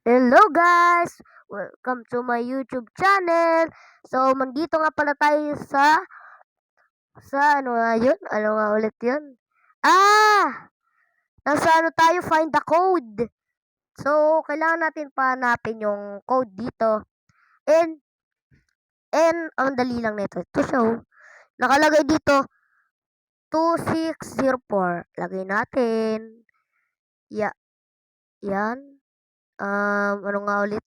Hello guys! Welcome to my YouTube channel. So, mandito nga pala tayo sa ano nga yun? Ano nga ulit yun? Nasa ano tayo? Find the code. So, kailangan natin pahanapin yung code dito. And ang dali lang nito. Ito siya oh. Nakalagay dito 2604. Lagay natin. Yan. Ano nga ulit?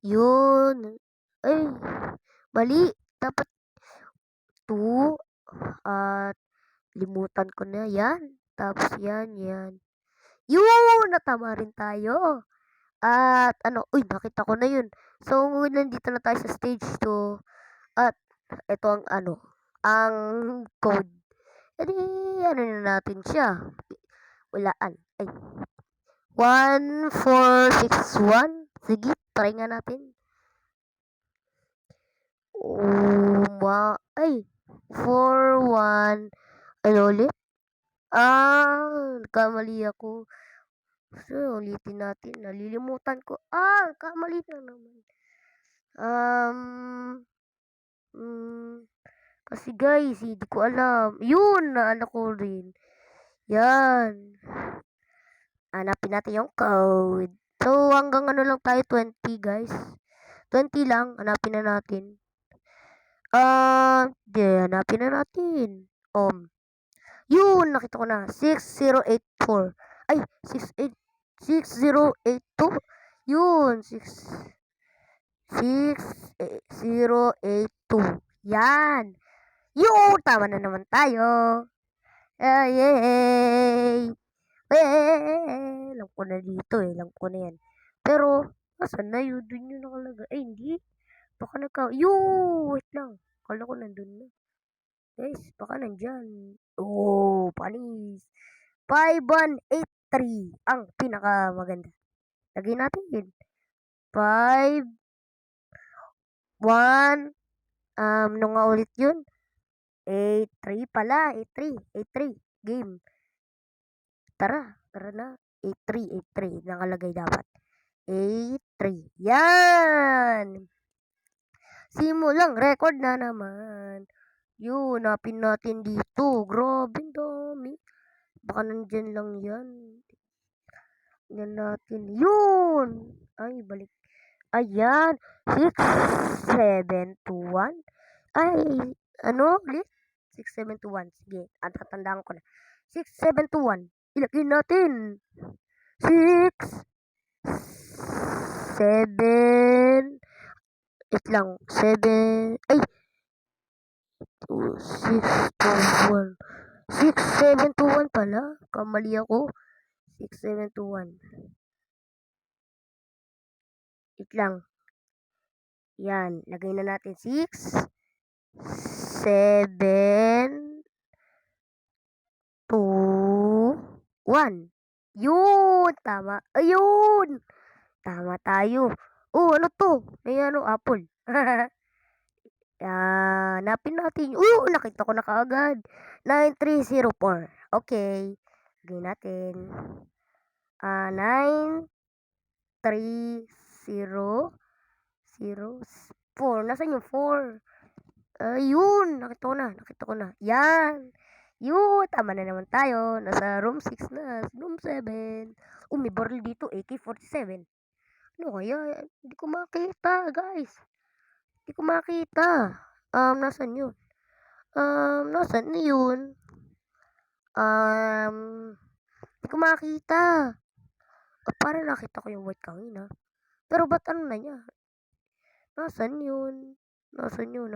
Yun. Ay, mali. Dapat 2 at limutan ko na yan. Tapos yan. Yun! Natama rin tayo. At ano, uy, nakita ko na yun. So, nandito na tayo sa stage 2. At ito ang ano, ang code. Edi, ano na natin siya. Walaan. Ay, 1461. Sige, try nga natin. Ay, 41. Ano ulit? Nagkamali ako. So, ulitin natin. Nalilimutan ko. Kamali na naman. Kasi guys, hindi ko alam. Yun, naalala ko rin. Yan. Hanapin natin yung code. So, hanggang ano lang tayo, 20 guys. 20 lang, hanapin na natin. Hanapin na natin. Yun, nakita ko na. 6084. Ay, 6082. Yun, 6082. Yan. Yun, tama na naman tayo. Yay! Alam ko na dito eh. Alam ko na yan. Pero, asan na yun? Dun yun nakalagay. Ay, hindi. Baka wait lang. Kala ko nandun na. Guys, baka nandyan. Panis. 5183 ang pinakamaganda. Lagay natin yun. 5, 1, ano nga ulit yun? 83 pala. 83. Game. Tara na. 83. Nakalagay dapat. 83. Yan! Simulang record na naman. Yun, napin natin dito. Grabe, dami. Baka nandyan lang yan. Yan natin. Yun! Ay, balik. Ayan. 6721. Ay, ano? Ulit? 6721. Sige, at tatandaan ko na. 6721. Ilagay natin. 6, 7, wait lang. 7, ay, 2, 6, 2, 1. 6721 pala. Kamali ako. 6721. Wait lang. Yan. Lagay na natin 6, 7, 2, 1. Yun! Tama. Ayun! Tama tayo. Ano to? May apple. Hanapin natin. Nakita ko na kaagad. 9304. Okay. Lagay natin. 9304. Nasaan yung 4? Ayun. Nakita ko na. Yan. Yun. Tama na naman tayo. Nasa room 6 na. Room 7. May barrel dito. AK-47. Ano kaya? Hindi ko makita, guys. Hindi ko makita. Nasaan yun? Nasaan na yun? Hindi ko makita. Parang nakita ko yung white kanina. Pero ba't ano na niya? Nasaan yun? Nasaan yun?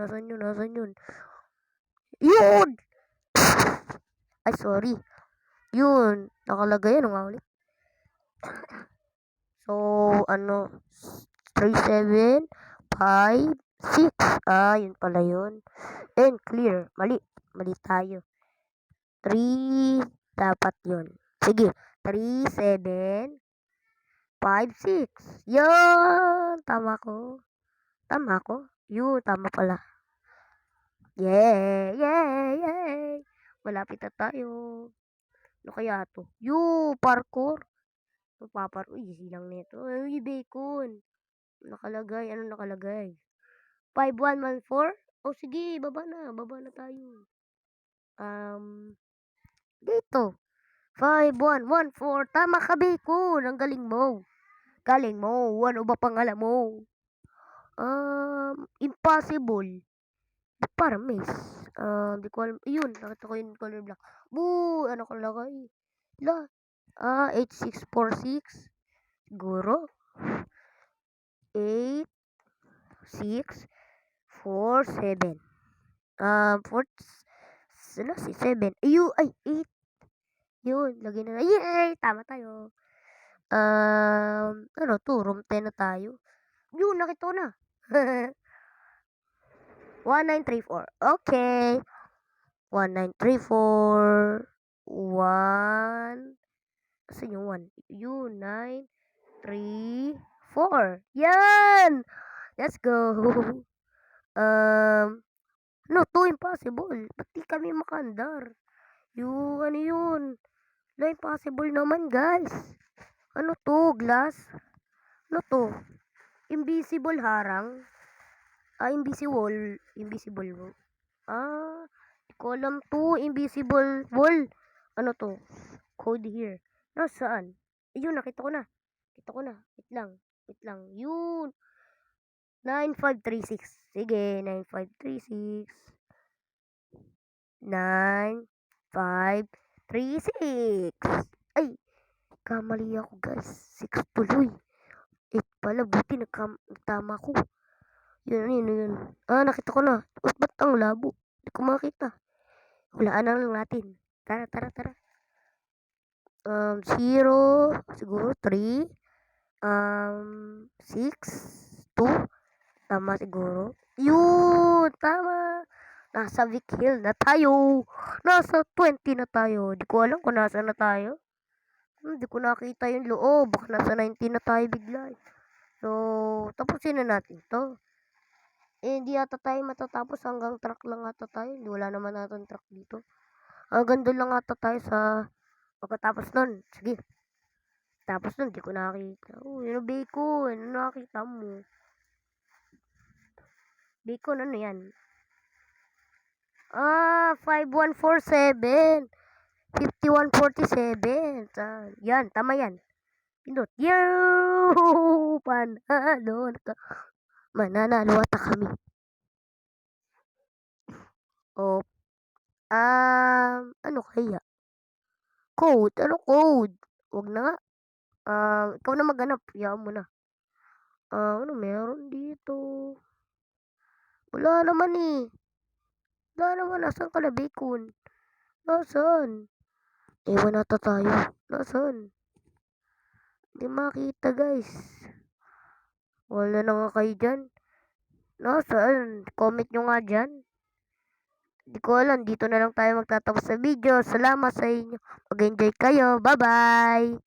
Yun! Ay, sorry. Yun. Nakalagay yan nga ulit. So, 37, 5, 6. Yun pala yun. And clear. Mali tayo. 3, dapat yun. Sige. 3, 7, 5, 6. Yun! Tama ko. Yun, tama pala. Yay! Malapit na tayo. Ano kaya to? Parkour. Uy, easy lang nito. Uy, bacon. Nakalagay, ano nakalagay? 5114? O sige, baba na tayo. Dito. 5114. Tama ka, bacon. Ang galing mo. Galing mo. Ano ba pangalan mo? Impossible. Parang miss. Di ko alam. Yun, nakita ko yung color black. Boo! Ano ko lagay? 8646. Siguro. 8647. 4, ano si 7. Ay, 8. Yun, lagay na. Yay! Tama tayo. Ano to? Room 10 na tayo. Yun, nakita ko na. 1934. Okay. 1934. 1. Saan yung 1? Yun, 934. Yan! Let's go. No, to impossible. Ba't di kami makandar? Yung, ano yun? No, impossible naman, guys. Ano to? Glass? Ano to? Invisible harang? Invisible. Invisible wall. Di ko alam to. Invisible wall. Ano to? Code here. Nasaan? Ayun, nakita ko na. Kita ko na. Wait lang. Yun. 9536. Sige, 9536. 9536. Ay, kamali ako, guys. 6 tuloy. 8 pala. Buti nagtama ko. Yun. Nakita ko na. Ba't ang labo? Hindi ko makita. Hulaan na lang natin. Tara. 0, siguro 3, 6, 2, tama siguro. Yun, tama. Nasa Vic Hill na tayo. Nasa 20 na tayo. Di ko alam kung nasa na tayo. Hindi ko nakita yung loob. Baka nasa 19 na tayo bigla. So, tapusin na natin to. Hindi ata tayo matatapos. Hanggang truck lang ata tayo. Wala naman natin truck dito. Hanggang doon lang ata tayo sa pagkatapos nun. Sige. Tapos nun, di ko nakita. Yun ang bacon. Ano nakita mo? Bacon, ano yan? 5147. 5147. Yan, tama yan. Pindot. Yo! Panalo. Mananalo ata kami. Oh. Ano kaya? Code. Ano code? Wag na nga. Ikaw na maghanap. Hayaan mo na. Ano meron dito? Wala naman eh. Nasaan ka na, bacon? Nasaan? Ewan nata tayo. Nasaan? Hindi makita, guys. Wala na nga kayo dyan. Nasaan? Comment nyo nga dyan. Hindi ko alam. Dito na lang tayo magtatapos sa video. Salamat sa inyo. Mag-enjoy kayo. Bye-bye!